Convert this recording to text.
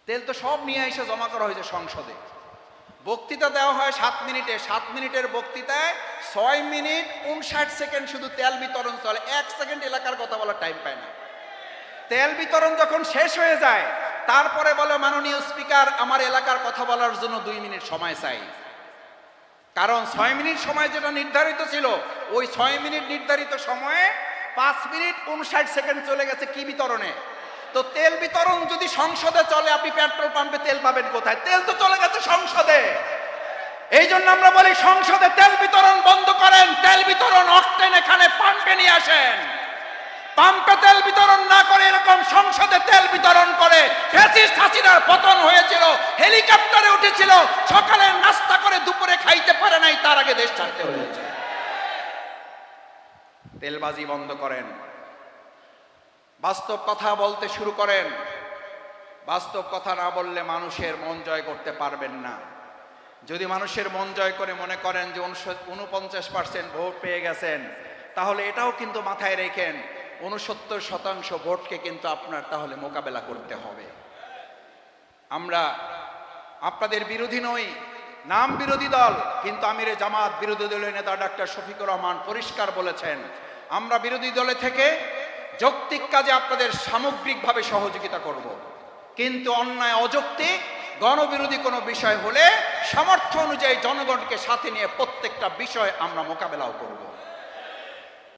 তেল তো সব নিয়ে এসে জমা করা হয়েছে সংসদে। বক্তৃতা দেওয়া হয় 7 মিনিটে, 7 মিনিটের বক্তৃতায় 6 মিনিট 59 সেকেন্ড শুধু তেল বিতরণ চলে, 1 সেকেন্ড এলাকার কথা বলার টাইম পায় না। তেল বিতরণ যখন শেষ হয়ে যায় তারপরে বলে, মাননীয় স্পিকার আমার এলাকার কথা বলার জন্য 2 মিনিট সময় চাই। কারণ 6 মিনিট সময় যেটা নির্ধারিত ছিল, ওই 6 মিনিট নির্ধারিত সময়ে 5 মিনিট 59 সেকেন্ড চলে গেছে কি বিতরণে। তো তেল বিতরণ যদি সংসদে চলে, আপনি পেট্রোল পাম্পে তেল পাবেন কোথায়? তেল তো চলে গেছে সংসদে। এই জন্য আমরা বলি সংসদে তেল বিতরণ বন্ধ করেন, তেল বিতরণ অকটেন এখানে পাম্পে নিয়ে আসেন। পাম্পে তেল বিতরণ না করে এরকম সংসদে তেল বিতরণ করে ফ্যাসিস্ট হাসিনার পতন হয়েছিল, হেলিকপ্টারে উঠেছিল, সকালে নাস্তা করে দুপুরে খাইতে পারে নাই, তার আগে দেশ ছাড়তে হয়েছে। তেলবাজি বন্ধ করেন, বাস্তব কথা বলতে শুরু করেন। বাস্তব কথা না বললে মানুষের মন জয় করতে পারবেন না। যদি মানুষের মন জয় করে মনে করেন যে 49% ভোট পেয়ে গেছেন, তাহলে এটাও কিন্তু মাথায় রেখেন 69% ভোটকে কিন্তু আপনার তাহলে মোকাবেলা করতে হবে। আমরা আপনাদের বিরোধী নই, নাম বিরোধী দল, কিন্তু আমিরে জামাত বিরোধী দলের নেতা ডাক্তার শফিকুর রহমান পরিষ্কার বলেছেন, আমরা বিরোধী দলে থেকে যৌক্তিক কাজে আপনাদের সামগ্রিকভাবে সহযোগিতা করব, কিন্তু অন্যায় অযৌক্তিক গণবিরোধী কোনো বিষয় হলে সামর্থ্য অনুযায়ী জনগণকে সাথে নিয়ে প্রত্যেকটা বিষয় আমরা মোকাবেলাও করব।